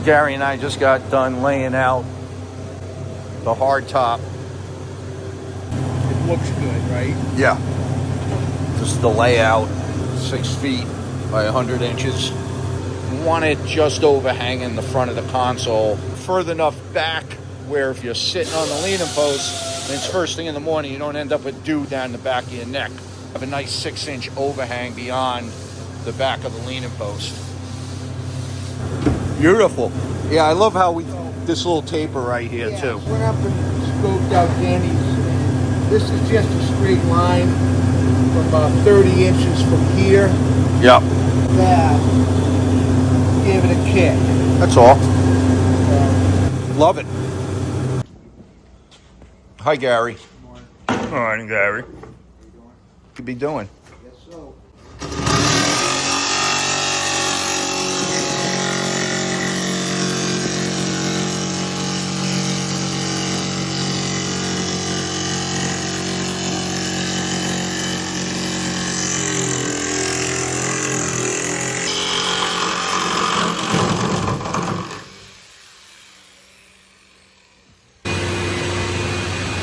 Gary and I just got done laying out the hardtop. It looks good, right? Yeah. Just the layout, 6 feet by 100 inches. Want it just overhanging the front of the console, further enough back where if you're sitting on the leaning post and it's first thing in the morning, you don't end up with dew down the back of your neck. Have a nice 6-inch overhang beyond the back of the leaning post. Beautiful. Yeah, I love how we this little taper right here too. Went up and scoped out Danny's. This is just a straight line from about 30 inches from here. Yep. That gave it a kick. That's all. Love it. Hi, Gary. Good morning, Gary. What you be doing? Yes, so.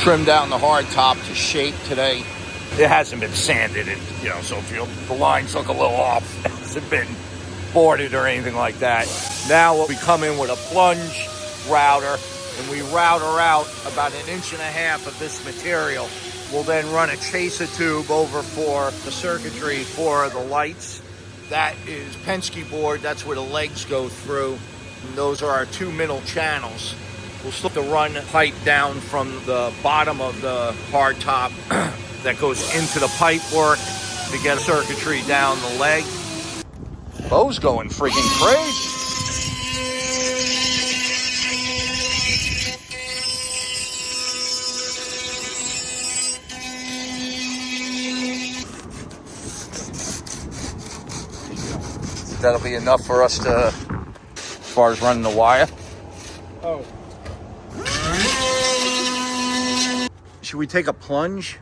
Trimmed down the hard top to shape today. It hasn't been sanded, and so if the lines look a little off, it hasn't been boarded or anything like that. Now we come in with a plunge router, and we route her out about 1.5 inches of this material. We'll then run a chaser tube over for the circuitry for the lights. That is Penske board. That's where the legs go through. And those are our 2 middle channels. We'll still have to run pipe down from the bottom of the hard top that goes into the pipe work to get circuitry down the leg. Bo's going freaking crazy. That'll be enough for us to, as far as running the wire. Oh. Should we take a plunge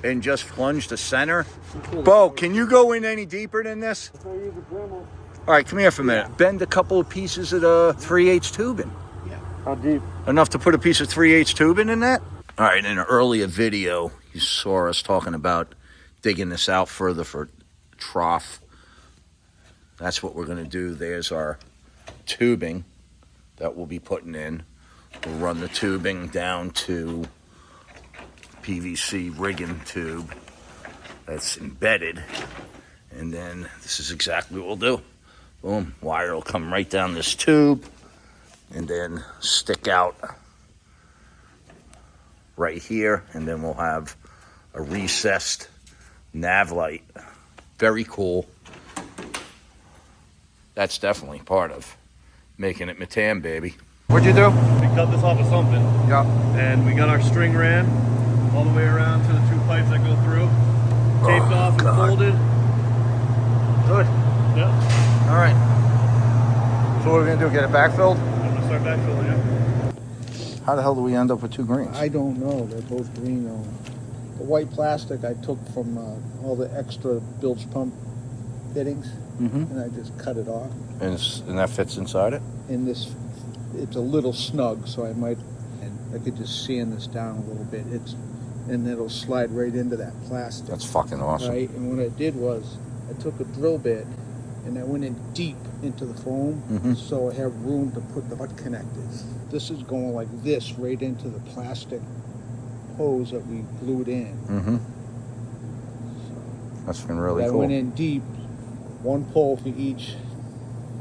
and just plunge to center? Bo, can you go in any deeper than this? All right, come here for a minute. Bend a couple of pieces of the 3/8 tubing. Yeah. How deep? Enough to put a piece of 3/8 tubing in that? All right, in an earlier video, you saw us talking about digging this out further for trough. That's what we're going to do. There's our tubing that we'll be putting in. We'll run the tubing down to PVC rigging tube that's embedded, and then this is exactly what we'll do. Boom, wire will come right down this tube and then stick out right here, and then we'll have a recessed nav light. Very cool. That's definitely part of making it Metan, baby. What'd you do? We cut this off of something. Yeah. And we got our string ran all the way around to the 2 pipes that go through. Taped off and folded. Good. Yeah. All right. So what are we going to do? Get it backfilled? I'm going to start backfilling, yeah. How the hell do we end up with 2 greens? I don't know. They're both green though. The white plastic I took from all the extra bilge pump fittings, and I just cut it off. And that fits inside it? And this, it's a little snug, so I could just sand this down a little bit. And it'll slide right into that plastic. That's fucking awesome. Right, and what I did was I took a drill bit and I went in deep into the foam, so I have room to put the butt connectors. This is going like this right into the plastic hose that we glued in. That's been really cool. I went in deep, 1 pole for each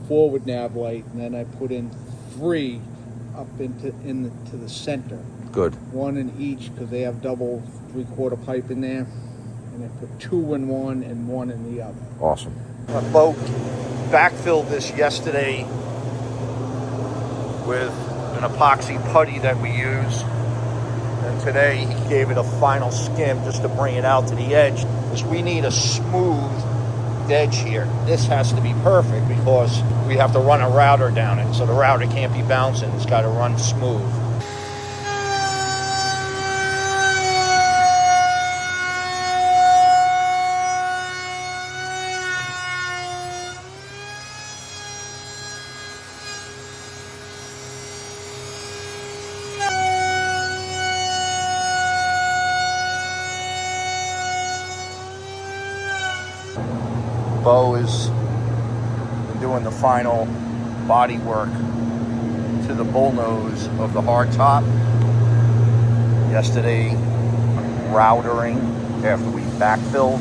forward nav light, and then I put in 3 up into the center. Good. 1 in each, because they have double 3/4 pipe in there, and I put 2 in one and 1 in the other. Awesome. Bo backfilled this yesterday with an epoxy putty that we use, and today he gave it a final skim just to bring it out to the edge, because we need a smooth edge here. This has to be perfect because we have to run a router down it, so the router can't be bouncing. It's got to run smooth. Bo is doing the final body work to the bullnose of the hardtop. Yesterday, routering after we backfilled.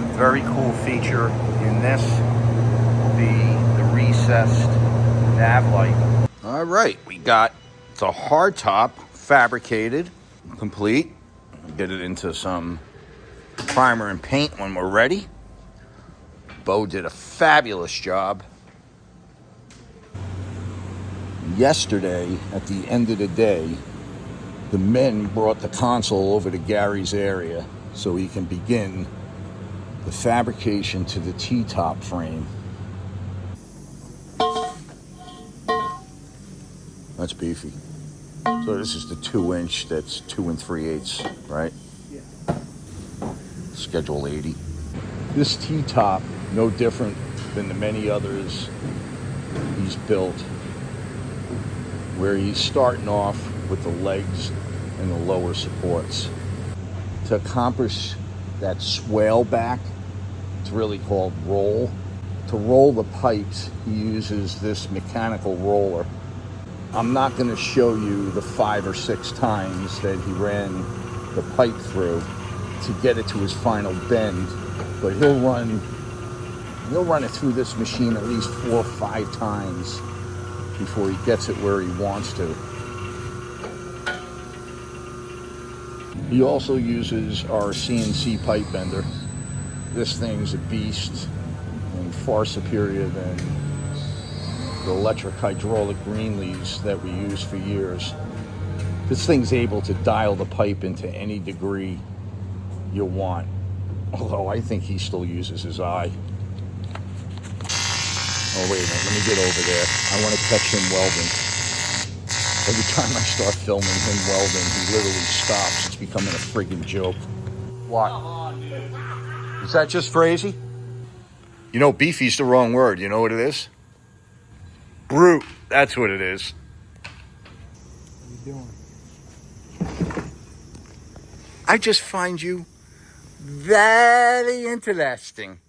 A very cool feature in this will be the recessed nav light. All right, we got the hardtop fabricated, complete. Get it into some primer and paint when we're ready. Bo did a fabulous job. Yesterday, at the end of the day, the men brought the console over to Gary's area so he can begin the fabrication to the T-top frame. That's beefy. So this is the 2-inch, that's 2 3/8, right? Yeah. Schedule 80. This T-top, no different than the many others he's built, where he's starting off with the legs and the lower supports. To accomplish that swale back, it's really called roll. To roll the pipes, he uses this mechanical roller. I'm not going to show you the 5 or 6 times that he ran the pipe through to get it to his final bend, but he'll run it through this machine at least 4 or 5 times before he gets it where he wants to. He also uses our CNC pipe bender. This thing's a beast and far superior than the electric hydraulic Greenlees that we use for years. This thing's able to dial the pipe into any degree you want, although I think he still uses his eye. Oh, wait a minute, let me get over there. I want to catch him welding. Every time I start filming him welding, he literally stops. It's becoming a friggin' joke. What? Come on, dude. Is that just crazy? You know, beefy's the wrong word. You know what it is? Brute. That's what it is. What are you doing? I just find you very interesting.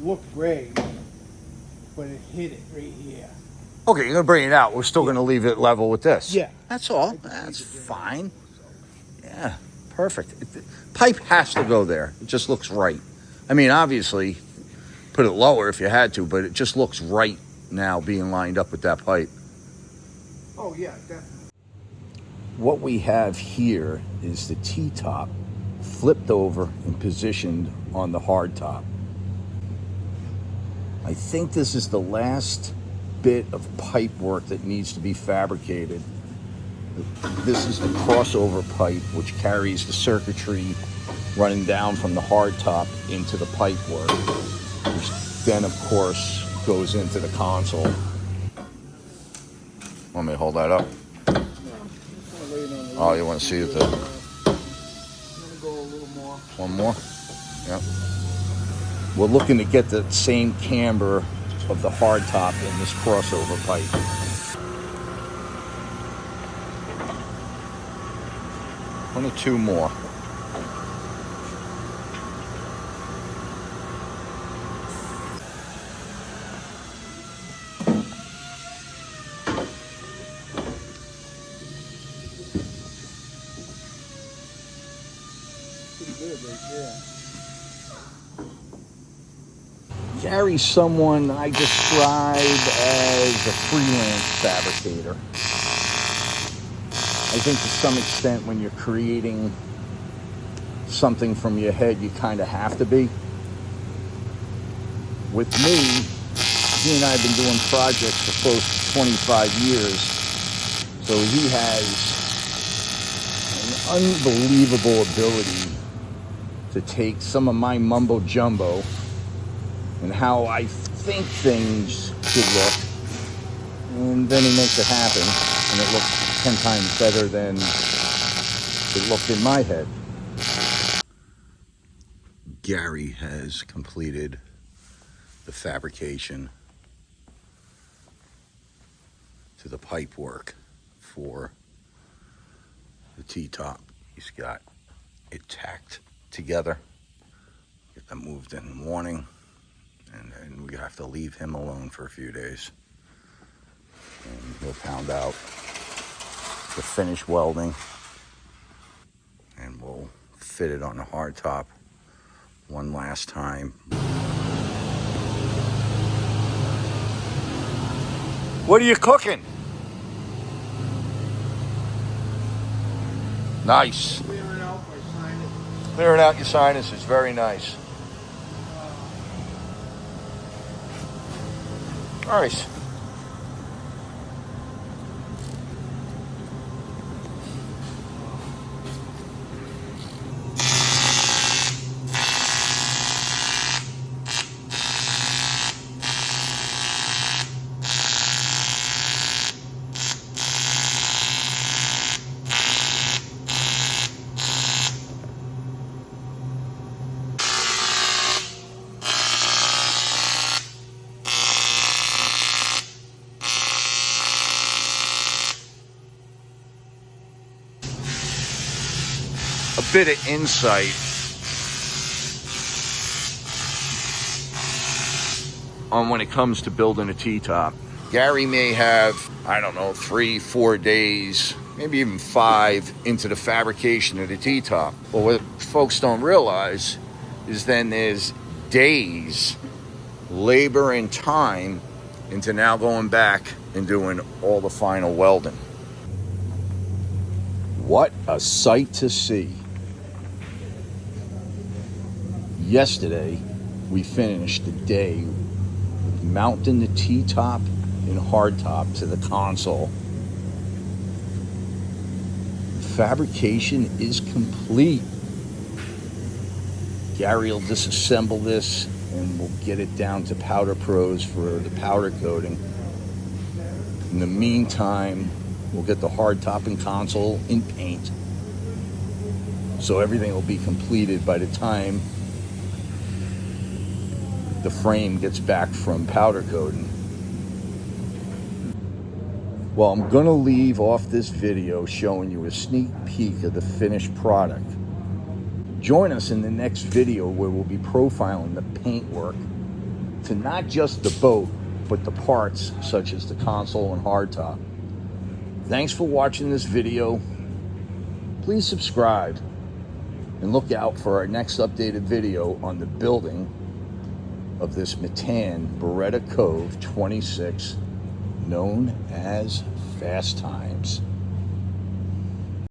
Looked gray, but it hit it right here. Okay, you're going to bring it out. We're still going to leave it level with this. Yeah. That's all. That's fine. Yeah, perfect. Pipe has to go there. It just looks right. I mean, obviously, put it lower if you had to, but it just looks right now being lined up with that pipe. Oh, yeah, definitely. What we have here is the T-top flipped over and positioned on the hardtop. I think this is the last bit of pipe work that needs to be fabricated. This is the crossover pipe, which carries the circuitry running down from the hardtop into the pipe work, which then, of course, goes into the console. Want me to hold that up? Oh, you want to see it? I'm gonna go a little more. One more? Yeah. We're looking to get the same camber of the hardtop in this crossover pipe. One or two more. Pretty good right there. Gary's someone I describe as a freelance fabricator. I think to some extent when you're creating something from your head, you kind of have to be. With me, he and I have been doing projects for close to 25 years, so he has an unbelievable ability to take some of my mumbo jumbo and how I think things should look, and then he makes it happen, and it looks 10 times better than it looked in my head. Gary has completed the fabrication to the pipe work for the T-top. He's got it tacked together. Get that moved in the morning, and then we have to leave him alone for a few days. And he'll pound out the finished welding, and we'll fit it on the hardtop one last time. What are you cooking? Nice. Clearing out my sinus. Clearing out your sinuses, very nice. Nice. A bit of insight on when it comes to building a T-top. Gary may have, I don't know, 3-4 days, maybe even 5 into the fabrication of the T-top. But what folks don't realize is then there's days, labor, and time into now going back and doing all the final welding. What a sight to see. Yesterday, we finished the day with mounting the T-top and hardtop to the console. Fabrication is complete. Gary will disassemble this and we'll get it down to powder pros for the powder coating. In the meantime, we'll get the hardtop and console in paint. So everything will be completed by the time the frame gets back from powder coating. Well, I'm gonna leave off this video showing you a sneak peek of the finished product. Join us in the next video where we'll be profiling the paintwork to not just the boat, but the parts such as the console and hardtop. Thanks for watching this video. Please subscribe and look out for our next updated video on the building of this Metan Barretto Cove 26, known as Fast Times.